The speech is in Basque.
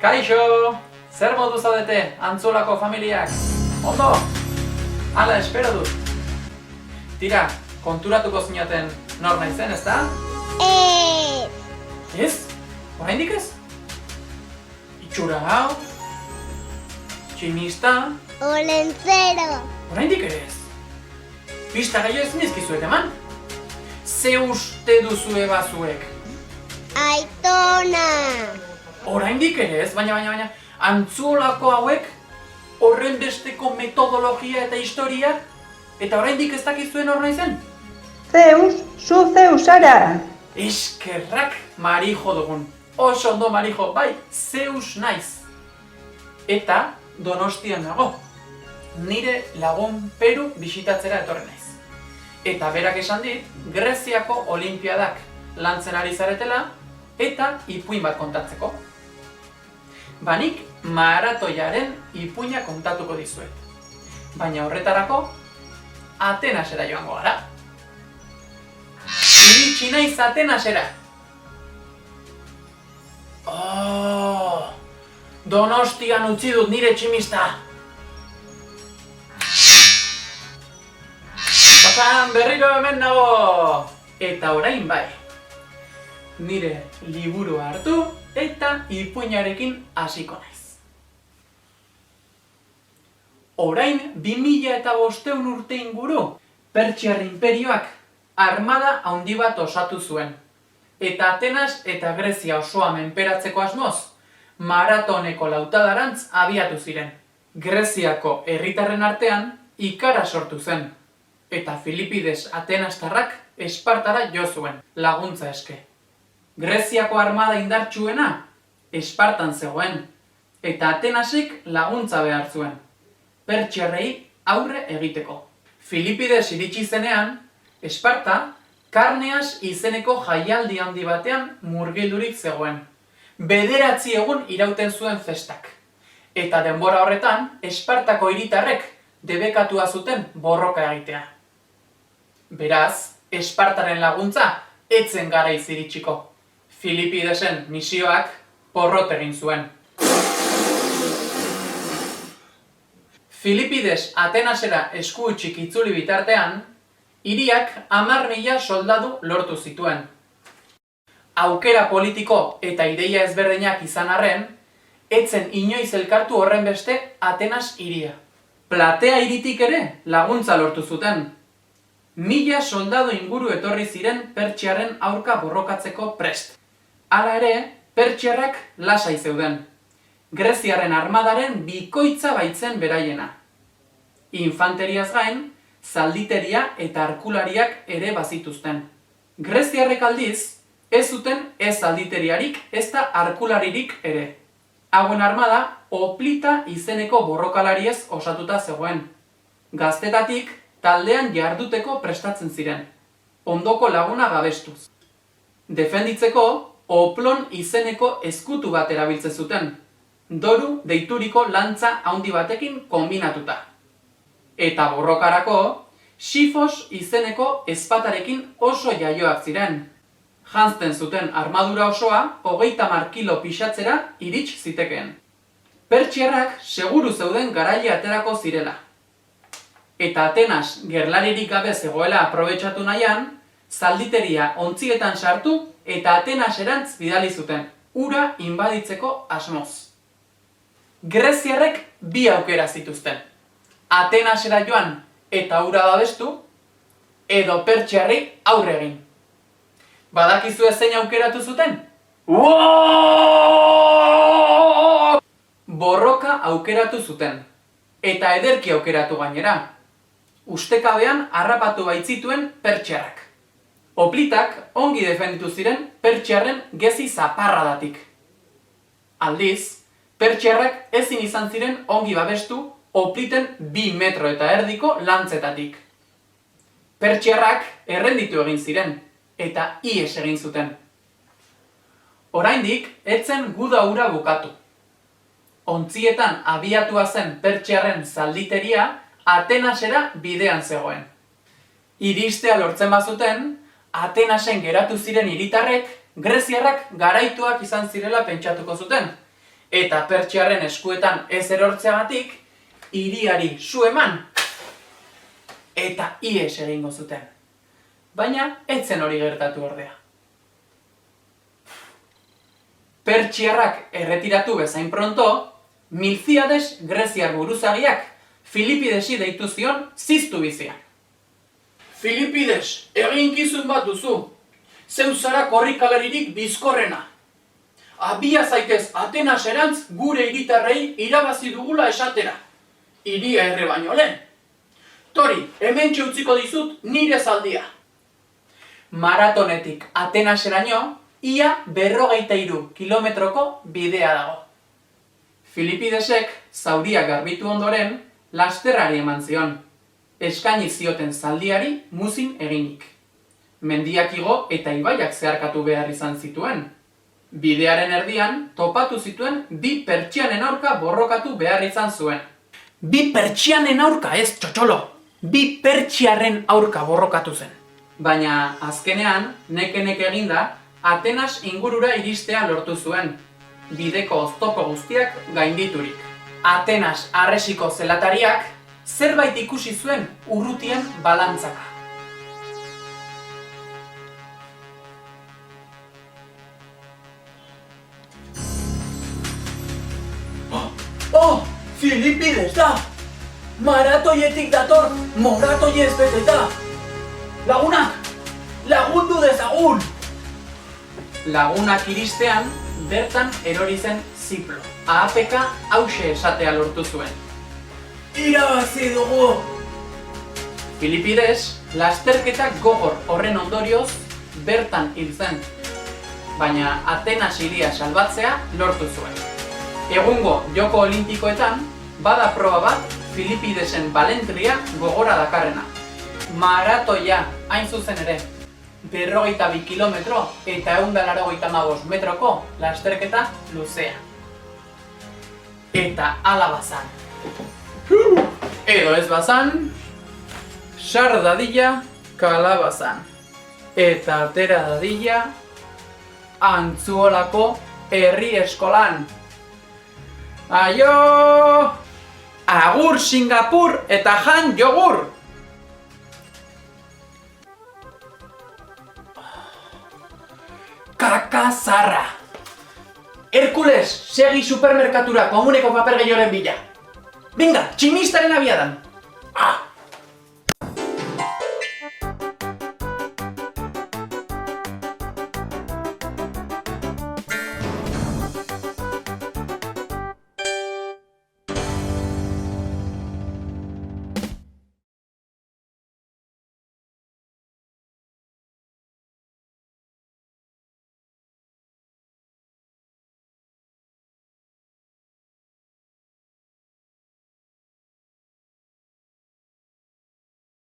Kaixo! Zer modu zaudete, Antzolako familiak? Ondo? Hala, espero dut. Tira, konturatuko zinaten nor naizen, ezta? Ez! Ez? Oraindik ez? Itxura hau? Tximista? Olentzero! Oraindik ez? Pista gaio ez nizkizuet eman? Ze uste duzue bazuek? Aitona! Oraindik ere ez, baina, Antzolako hauek horren besteko metodologia eta historia, eta oraindik ez dakizuen hor naizen? Zeus, zu Zeus zara. Eskerrak Marijo dugun. Oso ondo Marijo, bai, Zeus naiz. Eta Donostian nago. Nire lagun Peru bisitatzera etorri naiz. Eta berak esan dit, Greziako Olimpiadak lantzen ari zaretela, eta ipuin bat kontatzeko. Banik maratoiaren ipuina kontatuko dizuet. Baina horretarako, Atenasera joango gara. Iritsi naiz Atenasera. Oh, Donostian utzi dut nire tximista. Pasan, berriro hemen nago. Eta orain bai. Nire liburua hartu eta ipuinarekin hasiko naiz. Orain 2500 urte inguru, Pertsiar inperioak armada handi bat osatu zuen. Eta Atenas eta Grezia osoa menperatzeko asmoz, maratoneko lautadarantz abiatu ziren. Greziako herritarren artean ikara sortu zen. Eta Filipides Atenastarrak Espartara jo zuen, laguntza eske. Greziako armada indartsuena Espartan zegoen, eta Atenasek laguntza behar zuen, Pertsiarrei aurre egiteko. Filipides iritsi zenean, Esparta Karneas izeneko jaialdi handi batean murgildurik zegoen. 9 egun irauten zuen festak. Eta denbora horretan, Espartako hiritarrek debekatua zuten borroka egitea. Beraz, Espartaren laguntza etzen garaiz iritsiko. Filipidesen misioak porrot egin zuen. Filipides Atenasera esku hutsik itzuli bitartean, hiriak 10.000 soldadu lortu zituen. Aukera politiko eta ideia ezberdinak izan arren, etzen inoiz elkartu horren beste Atenas hiria. Platea hiritik ere laguntza lortu zuten. 1000 soldadu inguru etorri ziren Pertsiarren aurka borrokatzeko prest. Hala ere, Pertsiarrak lasai zeuden. Greziarren armadaren bikoitza baitzen beraiena. Infanteriaz gain, zalditeria eta arkulariak ere bazituzten. Greziarrek aldiz, ez zuten ez zalditeriarik ezta arkularirik ere. Hauen armada Oplita izeneko borrokalariez osatuta zegoen. Gaztetatik taldean jarduteko prestatzen ziren, ondoko laguna gabestuz. Defenditzeko, Oplon izeneko ezkutu bat erabiltzen zuten, doru deituriko lantza handi batekin kombinatuta. Eta borrokarako, Xifos izeneko ezpatarekin oso jaioak ziren. Janzten zuten armadura osoa 30 kilo pixatzera irits zitekeen. Pertsiarrak seguru zeuden garaile aterako zirela. Eta Atenas gerlaririk gabe zegoela aprobetxatu nahian, zalditeria ontzietan sartu eta Atenaserantz bidali zuten, ura inbaditzeko asmoz. Greziarrek 2 aukera zituzten. Atenasera joan eta ura babestu, edo Pertsiarrei aurre egin. Badakizue zein aukeratu zuten? Borroka aukeratu zuten, eta ederki aukeratu gainera. Ustekabean harrapatu baitzituen Pertsiarrak. Oplitak ongi defenditu ziren Pertsiarren gezi zaparradatik. Aldiz, Pertsiarrak ezin izan ziren ongi babestu Opliten 2 metro eta erdiko lantzetatik. Pertsiarrak errenditu egin ziren, eta ihes egin zuten. Oraindik, etzen guda hura bukatu. Ontzietan abiatua zen Pertsiarren zalditeria Atenasera bidean zegoen. Iristea lortzen bazuten, Atenasen geratu ziren hiritarrek, Greziarrak garaituak izan zirela pentsatuko zuten, eta Pertsiarren eskuetan ez erortzeagatik, hiriari su eman eta ihes egingo zuten. Baina ez zen hori gertatu ordea. Pertsiarrak erretiratu bezain pronto, Milziades greziar buruzagiak Filipidesi deitu zion ziztu bizian. Filipides, eginkizun bat duzu. Zeu zara korrikalaririk bizkorrena. Abia zaitez Atenaserantz gure hiritarrei irabazi dugula esatera. Hiria erre baino lehen. Tori, hementxe utziko dizut nire zaldia. Maratonetik Atenaseraino, ia 43 kilometroko bidea dago. Filipidesek zauria garbitu ondoren, lasterrari eman zion. Eskaini zioten zaldiari muzin eginik. Mendiak igo eta ibaiak zeharkatu behar izan zituen. Bidearen erdian, topatu zituen bi pertsianen aurka borrokatu behar izan zuen. Bi pertsianen aurka ez, txotxolo! Bi pertsiarren aurka borrokatu zen. Baina, azkenean, neke eginda, Atenas ingurura iristea lortu zuen. Bideko oztopo guztiak gainditurik. Atenas arresiko zelatariak zerbait ikusi zuen urrutien balantzaka. Oh, Filipides da! Maratoietik dator, moratoiez beteta! Lagunak, lagundu dezagun! Lagunak iristean, bertan erori zen Ziplo. Ahapeka hause esatea lortu zuen. Irabazi dugu! Filipides, lasterketak gogor horren ondorioz, bertan hil zen. Baina Atenas hiria salbatzea lortu zuen. Egungo Joko Olimpikoetan, bada proba bat Filipidesen balentria gogora dakarrena. Maratoia, hain zuzen ere. 42 kilometro eta 185 metroko lasterketa luzea. Eta hala bazan. Edo ez bazan, sar dadila kalabazan. Eta atera dadila Antzuolako herri eskolan. Aio! Agur Singapur eta jan jogur! Kaka zarra! Herkules, segi supermerkatura komuneko paper gehioren bila. Venga, tximistaren abiadan!